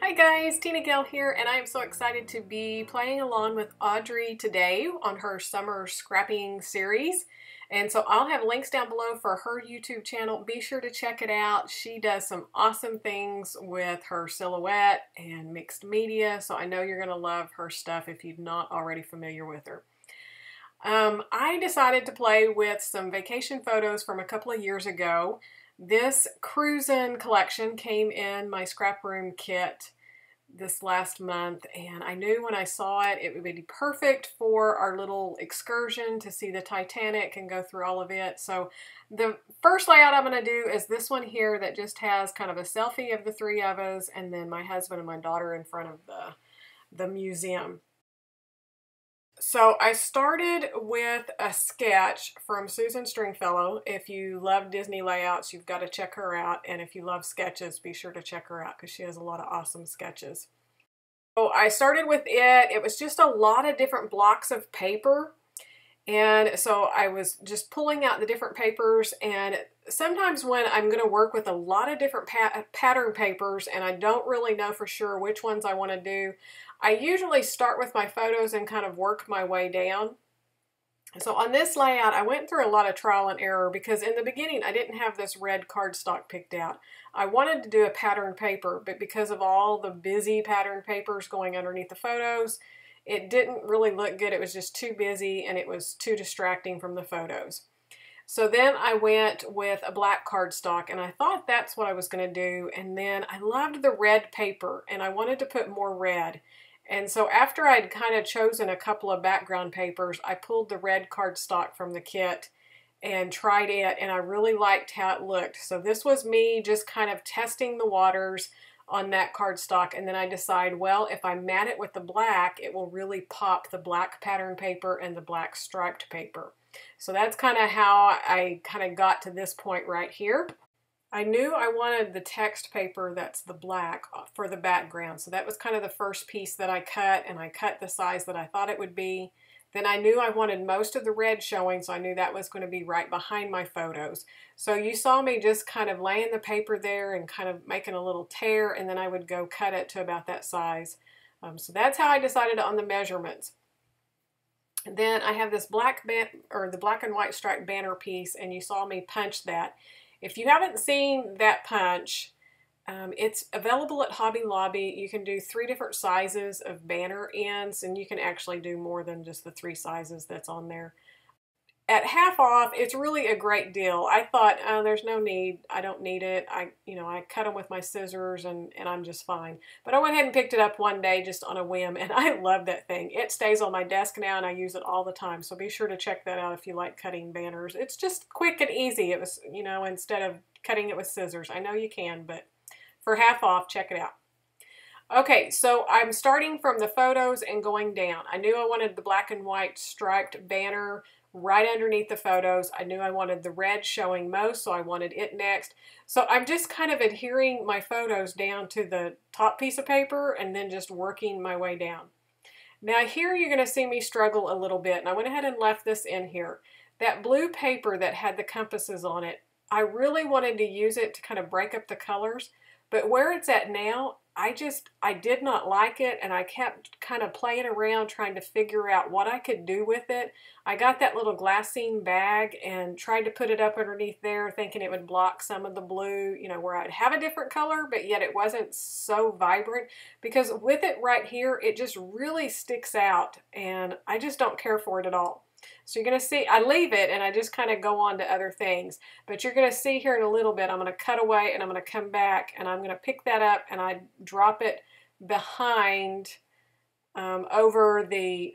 Hi guys, TinaGale here, and I am so excited to be playing along with Audrey today on her summer scrapping series. And so I'll have links down below for her YouTube channel. Be sure to check it out. She does some awesome things with her silhouette and mixed media, so I know you're going to love her stuff if you're not already familiar with her. I decided to play with some vacation photos from a couple of years ago. This cruisin' collection came in my scrap room kit this last month, and I knew when I saw it, it would be perfect for our little excursion to see the Titanic and go through all of it. So the first layout I'm going to do is this one here that just has kind of a selfie of the three of us and then my husband and my daughter in front of the museum. So I started with a sketch from Susan Stringfellow. If you love Disney layouts, you've got to check her out. And if you love sketches, be sure to check her out because she has a lot of awesome sketches. So I started with it. It was just a lot of different blocks of paper. And so I was just pulling out the different papers, and sometimes when I'm going to work with a lot of different pattern papers and I don't really know for sure which ones I want to do, I usually start with my photos and kind of work my way down. So on this layout, I went through a lot of trial and error because in the beginning I didn't have this red cardstock picked out. I wanted to do a pattern paper, but because of all the busy pattern papers going underneath the photos, it didn't really look good. It was just too busy and it was too distracting from the photos. So then I went with a black cardstock, and I thought that's what I was going to do. And then I loved the red paper and I wanted to put more red. And so after I'd kind of chosen a couple of background papers, I pulled the red cardstock from the kit and tried it, and I really liked how it looked. So this was me just kind of testing the waters on that cardstock, and then I decide, well, if I mat it with the black, it will really pop the black pattern paper and the black striped paper. So that's kind of how I kind of got to this point right here. I knew I wanted the text paper that's the black for the background, so that was kind of the first piece that I cut, and I cut the size that I thought it would be. Then I knew I wanted most of the red showing, so I knew that was going to be right behind my photos. So you saw me just kind of laying the paper there and kind of making a little tear, and then I would go cut it to about that size. So that's how I decided on the measurements. And then I have this the black and white striped banner piece, and you saw me punch that. If you haven't seen that punch, it's available at Hobby Lobby. You can do 3 different sizes of banner ends, and you can actually do more than just the 3 sizes that's on there. At half off, it's really a great deal. I thought, oh, there's no need. I don't need it. I cut them with my scissors and I'm just fine. But I went ahead and picked it up one day just on a whim, and I love that thing. It stays on my desk now, and I use it all the time. So be sure to check that out if you like cutting banners. It's just quick and easy. It was, instead of cutting it with scissors. I know you can, but for half off, check it out. Okay, so I'm starting from the photos and going down. I knew I wanted the black and white striped banner right underneath the photos. I knew I wanted the red showing most, so I wanted it next. So I'm just kind of adhering my photos down to the top piece of paper and then just working my way down. Now here you're going to see me struggle a little bit, and I went ahead and left this in here. That blue paper that had the compasses on it, I really wanted to use it to kind of break up the colors, but where it's at now, I did not like it, and I kept kind of playing around trying to figure out what I could do with it. I got that little glassine bag and tried to put it up underneath there thinking it would block some of the blue, where I'd have a different color, but yet it wasn't so vibrant, because with it right here, it just really sticks out, and I just don't care for it at all. So you're going to see, I leave it and I just kind of go on to other things. But you're going to see here in a little bit, I'm going to cut away and I'm going to come back and I'm going to pick that up and I drop it behind, underneath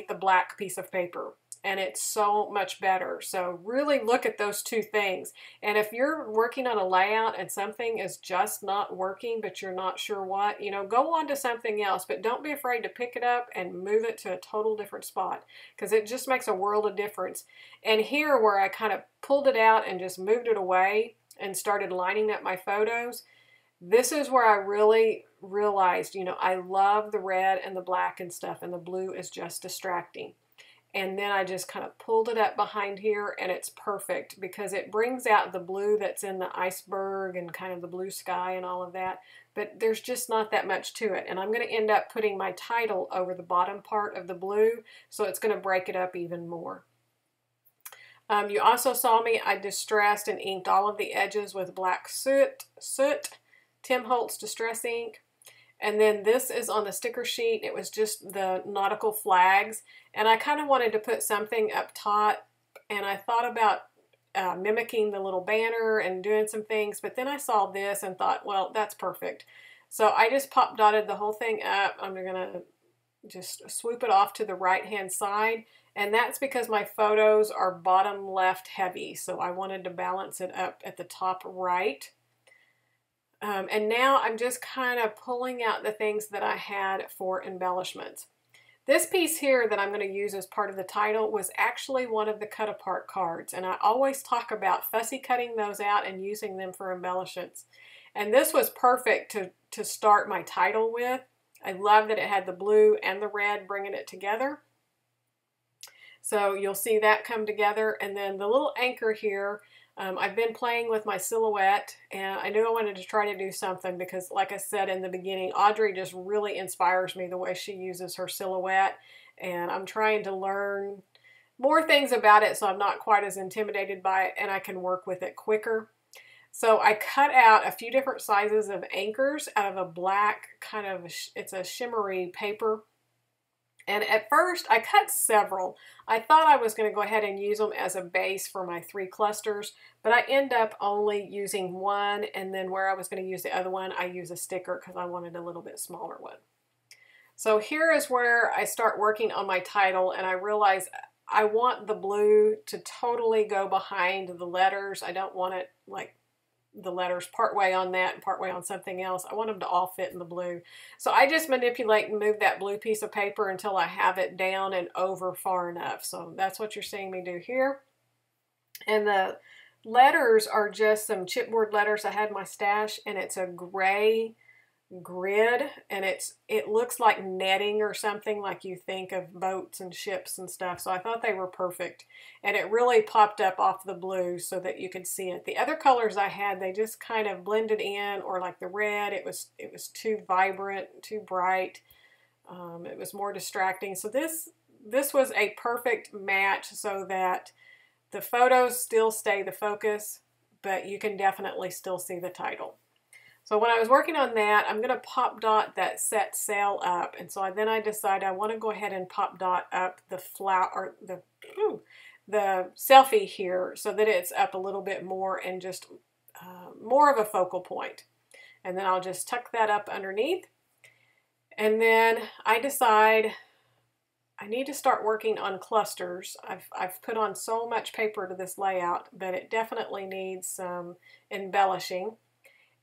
the black piece of paper. And it's so much better. So really look at those 2 things. And if you're working on a layout and something is just not working, but you're not sure what, go on to something else, but don't be afraid to pick it up and move it to a total different spot, because it just makes a world of difference. And here where I kind of pulled it out and just moved it away and started lining up my photos, this is where I really realized, I love the red and the black and stuff, and the blue is just distracting. and then I just kind of pulled it up behind here, and it's perfect because it brings out the blue that's in the iceberg and kind of the blue sky and all of that, but there's just not that much to it. And I'm going to end up putting my title over the bottom part of the blue, so it's going to break it up even more. You also saw me, I distressed and inked all of the edges with black soot, Tim Holtz Distress ink. And then this is on the sticker sheet. It was just the nautical flags. And I kind of wanted to put something up top. And I thought about mimicking the little banner and doing some things. But then I saw this and thought, well, that's perfect. So I just pop dotted the whole thing up. I'm going to just swoop it off to the right-hand side. And that's because my photos are bottom left heavy. So I wanted to balance it up at the top right. And now I'm just kind of pulling out the things that I had for embellishments. This piece here that I'm going to use as part of the title was actually one of the cut apart cards. And I always talk about fussy cutting those out and using them for embellishments. And this was perfect to start my title with. I love that it had the blue and the red bringing it together. So you'll see that come together. And then the little anchor here, I've been playing with my silhouette, and I knew I wanted to try to do something because, like I said in the beginning, Audrey just really inspires me the way she uses her silhouette, and I'm trying to learn more things about it so I'm not quite as intimidated by it and I can work with it quicker. So I cut out a few different sizes of anchors out of a black kind of, it's a shimmery paper. And at first, I cut several. I thought I was going to go ahead and use them as a base for my 3 clusters, but I end up only using one, and then where I was going to use the other one, I use a sticker because I wanted a little bit smaller one. So here is where I start working on my title, and I realize I want the blue to totally go behind the letters. I don't want it like the letters partway on that and partway on something else. I want them to all fit in the blue. So I just manipulate and move that blue piece of paper until I have it down and over far enough. So that's what you're seeing me do here. And the letters are just some chipboard letters I had in my stash, and it's a gray grid, and it looks like netting or something, like you think of boats and ships and stuff. So I thought they were perfect, and it really popped up off the blue so that you could see it. The other colors I had, they just kind of blended in, or like the red, it was too vibrant, too bright. It was more distracting. So this was a perfect match so that the photos still stay the focus, but you can definitely still see the title. So when I was working on that, I'm going to pop dot that set sail up. And so then I decided I want to go ahead and pop dot up the flower, the selfie here so that it's up a little bit more and just more of a focal point. And then I'll just tuck that up underneath. And then I decide I need to start working on clusters. I've put on so much paper to this layout, but it definitely needs some embellishing.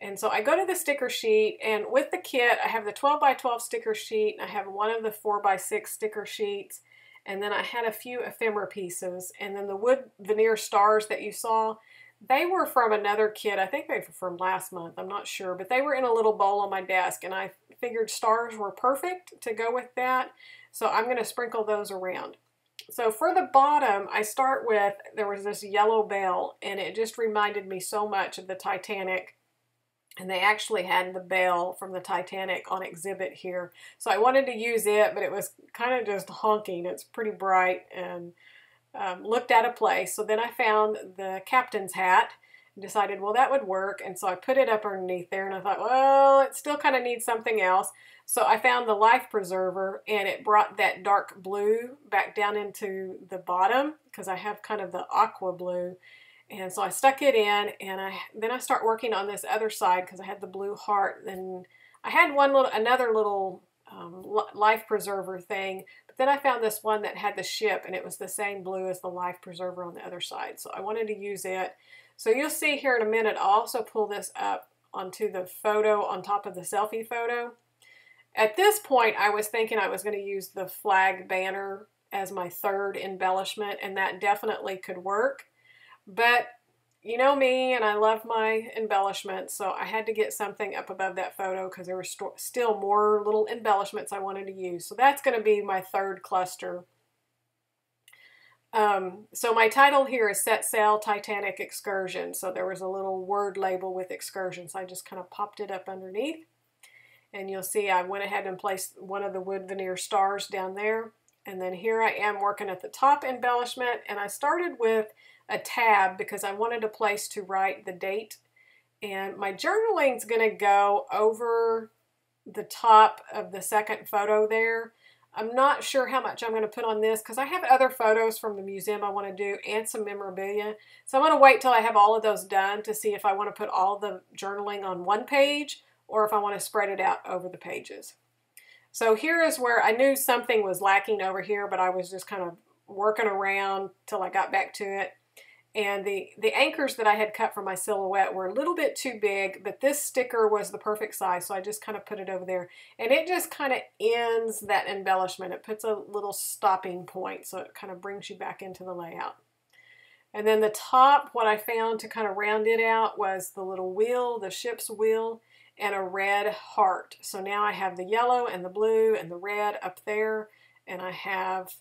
And so I go to the sticker sheet, and with the kit, I have the 12 by 12 sticker sheet, and I have one of the 4 by 6 sticker sheets, and then I had a few ephemera pieces, and then the wood veneer stars that you saw, they were from another kit. I think they were from last month, I'm not sure, but they were in a little bowl on my desk, and I figured stars were perfect to go with that, so I'm going to sprinkle those around. So for the bottom, I start with, there was this yellow bell, and it just reminded me so much of the Titanic. And they actually had the bell from the Titanic on exhibit here. So I wanted to use it, but it was kind of just honking. It's pretty bright and looked out of place. So then I found the captain's hat and decided, well, that would work. And so I put it up underneath there, and I thought, well, it still kind of needs something else. So I found the life preserver, and it brought that dark blue back down into the bottom because I have kind of the aqua blue. And so I stuck it in, and then I start working on this other side because I had the blue heart. And I had another little life preserver thing, but then I found this one that had the ship, and it was the same blue as the life preserver on the other side. So I wanted to use it. So you'll see here in a minute, I'll also pull this up onto the photo on top of the selfie photo. At this point, I was thinking I was going to use the flag banner as my third embellishment, and that definitely could work. But you know me, and I love my embellishments, so I had to get something up above that photo because there were still more little embellishments I wanted to use. So that's going to be my third cluster. So my title here is Set Sail Titanic Excursion. So there was a little word label with excursion. So I just kind of popped it up underneath. And you'll see I went ahead and placed one of the wood veneer stars down there. And then here I am working at the top embellishment. And I started with a tab because I wanted a place to write the date. And my journaling's going to go over the top of the second photo there. I'm not sure how much I'm going to put on this because I have other photos from the museum I want to do and some memorabilia. So I'm going to wait till I have all of those done to see if I want to put all the journaling on one page or if I want to spread it out over the pages. So here is where I knew something was lacking over here, but I was just kind of working around till I got back to it. And the anchors that I had cut for my silhouette were a little bit too big, but this sticker was the perfect size, so I just kind of put it over there. And it just kind of ends that embellishment. It puts a little stopping point, so it kind of brings you back into the layout. And then the top, what I found to kind of round it out was the little wheel, the ship's wheel, and a red heart. So now I have the yellow and the blue and the red up there, and I have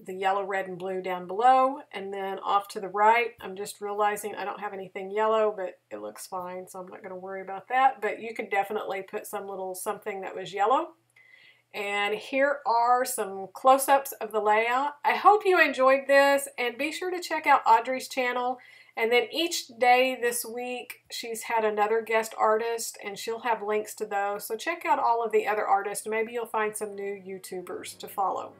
the yellow, red, and blue down below. And then off to the right, I'm just realizing I don't have anything yellow, but it looks fine, so I'm not going to worry about that. But you could definitely put some little something that was yellow. And here are some close-ups of the layout. I hope you enjoyed this, and be sure to check out Audrey's channel. And then each day this week, she's had another guest artist, and she'll have links to those. So check out all of the other artists. Maybe you'll find some new YouTubers to follow.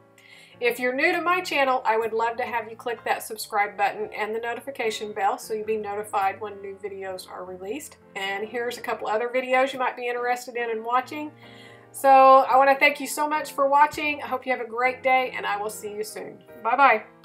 If you're new to my channel, I would love to have you click that subscribe button and the notification bell so you'll be notified when new videos are released. And here's a couple other videos you might be interested in and watching. So I want to thank you so much for watching. I hope you have a great day, and I will see you soon. Bye-bye.